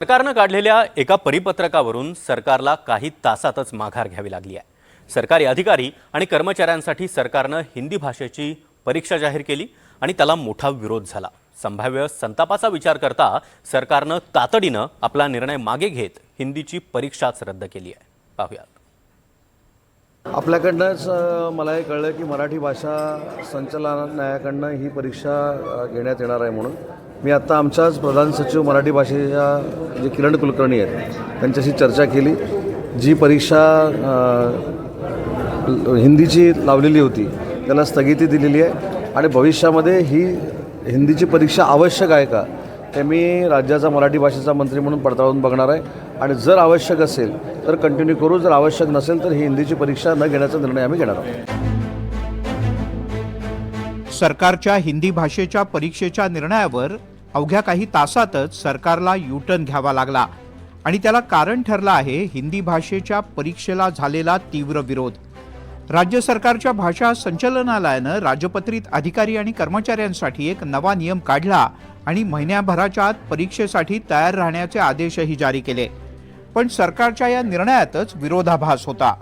सरकारनं काढलेल्या एका परिपत्रकावरून सरकारला काही तासातच माघार घ्यावी लागली आहे। सरकारी अधिकारी आणि कर्मचाऱ्यांसाठी सरकारनं हिंदी भाषेची परीक्षा जाहीर केली आणि त्याला मोठा विरोध झाला। संभाव्य संतापाचा विचार करता सरकारनं तातडीनं आपला निर्णय मागे घेत हिंदीची परीक्षाच रद्द केली आहे। पाहूया। आपल्याकडनंच मला हे कळलं की मराठी भाषा संचालनालयाकडनं ही परीक्षा घेण्यात येणार आहे म्हणून मी आता आमच्याच प्रधान सचिव मराठी भाषेच्या जे किरण कुलकर्णी आहेत त्यांच्याशी चर्चा केली। जी परीक्षा हिंदीची लावलेली होती त्याला स्थगिती दिलेली आहे आणि भविष्यामध्ये ही हिंदीची परीक्षा आवश्यक आहे का ते मी राज्याचा मराठी भाषेचा मंत्री म्हणून पडताळून बघणार आहे आणि जर आवश्यक असेल तर कंटिन्यू करू, जर आवश्यक नसेल तर ही हिंदीची परीक्षा न घेण्याचा निर्णय आम्ही घेणार आहोत। सरकारच्या हिंदी भाषेच्या परीक्षेच्या निर्णयावर अवघ्या काही तासातच सरकारला यूटर्न घ्यावा लागला आणि त्याला कारण ठरला आहे हिंदी भाषेच्या परीक्षेला झालेला तीव्र विरोध। राज्य सरकारच्या भाषा संचालनालयानं राजपत्रित अधिकारी आणि कर्मचाऱ्यांसाठी एक नवा नियम काढला आणि महिन्याभराच्या आत परीक्षेसाठी तयार राहण्याचे आदेशही जारी केले। पण सरकारच्या या निर्णयातच विरोधाभास होता।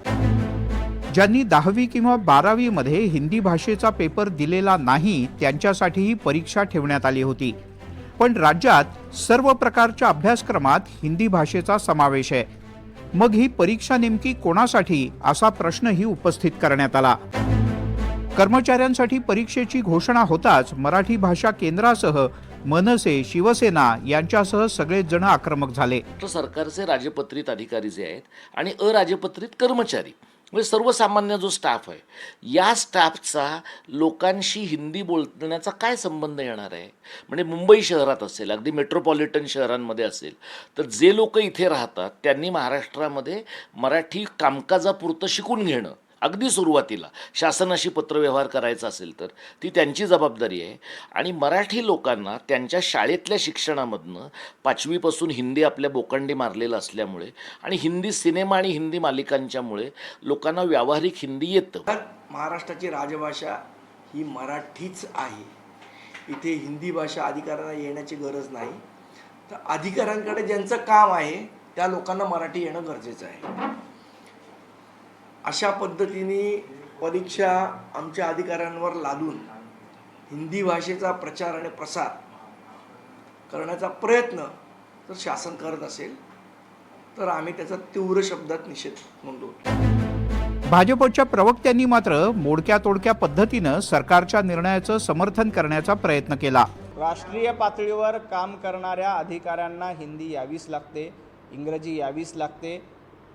ज्यांनी 10वी किंवा 12वी मध्ये हिंदी भाषेचा पेपर दिलेला नाही त्यांच्यासाठी ही परीक्षा ठेवण्यात आली होती। पण राज्यात सर्व प्रकारच्या अभ्यासक्रमात हिंदी भाषेचा समावेश आहे। मग ही परीक्षा नेमकी कोणासाठी असा प्रश्नही उपस्थित करण्यात आला। कर्मचाऱ्यांसाठी परीक्षेची घोषणा होताच मराठी भाषा केंद्रासह मनसे, शिवसेना यांच्यासह सगळेच जण आक्रमक झाले। सरकारचे राजपत्रित अधिकारी जे आहेत आणि अराजपत्रित कर्मचारी म्हणजे सर्वसामान्य जो स्टाफ आहे या स्टाफचा लोकांशी हिंदी बोलण्याचा काय संबंध येणार आहे। म्हणजे मुंबई शहरात असेल, अगदी मेट्रोपॉलिटन शहरांमध्ये असेल तर जे लोक इथे राहतात त्यांनी महाराष्ट्रामध्ये मराठी कामकाजापुरतं शिकून घेणं, अगदी सुरुवातीला शासनाशी पत्रव्यवहार करायचा असेल तर ती त्यांची जबाबदारी आहे। आणि मराठी लोकांना त्यांच्या शाळेतल्या शिक्षणामधनं 5वीपासून हिंदी आपल्या बोकांडी मारलेलं असल्यामुळे आणि हिंदी सिनेमा आणि हिंदी मालिकांच्यामुळे लोकांना व्यावहारिक हिंदी येतं। महाराष्ट्राची राजभाषा ही मराठीच आहे। इथे हिंदी भाषा अधिकाऱ्यांना येण्याची गरज नाही, तर अधिकाऱ्यांकडे ज्यांचं काम आहे त्या लोकांना मराठी येणं गरजेचं आहे। अशा पद्धतीने परीक्षा आमच्या अधिकाऱ्यांवर लादून हिंदी भाषेचा प्रचार आणि प्रसार करण्याचा प्रयत्न जर शासन करत असेल तर आम्ही त्याचा तीव्र शब्दात निषेध नोंदवतो। भाजपच्या प्रवक्त्यांनी मात्र मोडक्या तोडक्या पद्धतीनं सरकारच्या निर्णयाचं समर्थन करण्याचा प्रयत्न केला। राष्ट्रीय पातळीवर काम करणाऱ्या अधिकाऱ्यांना हिंदी यावीच लागते, इंग्रजी यावीच लागते।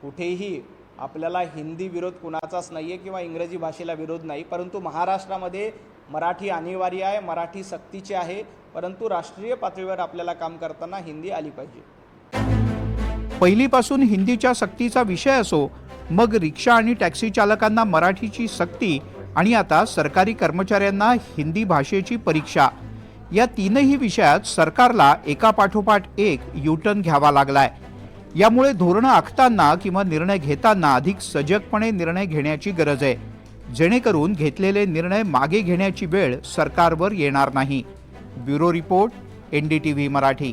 कुठेही आपल्याला हिंदी विरोध कुणाचाच नाही आहे किंवा इंग्रजी भाषेला विरोध नाही, परंतु महाराष्ट्रामध्ये मराठी अनिवार्य आहे, मराठी सक्तीची आहे। परंतु राष्ट्रीय पातळीवर आपल्याला काम करताना हिंदी आली पाहिजे। पहिलीपासून हिंदीच्या सक्तीचा विषय असो, मग रिक्षा आणि टॅक्सी चालकांना मराठीची सक्ती आणि आता सरकारी कर्मचाऱ्यांना हिंदी भाषेची परीक्षा, या तीनही विषयात सरकारला एकापाठोपाठ एक यूटर्न घ्यावा लागलाय। यामुळे धोरणं आखताना किंवा निर्णय घेताना अधिक सजगपणे निर्णय घेण्याची गरज आहे, जेणेकरून घेतलेले निर्णय मागे घेण्याची वेळ सरकारवर येणार नाही। Bureau report, NDTV Marathi.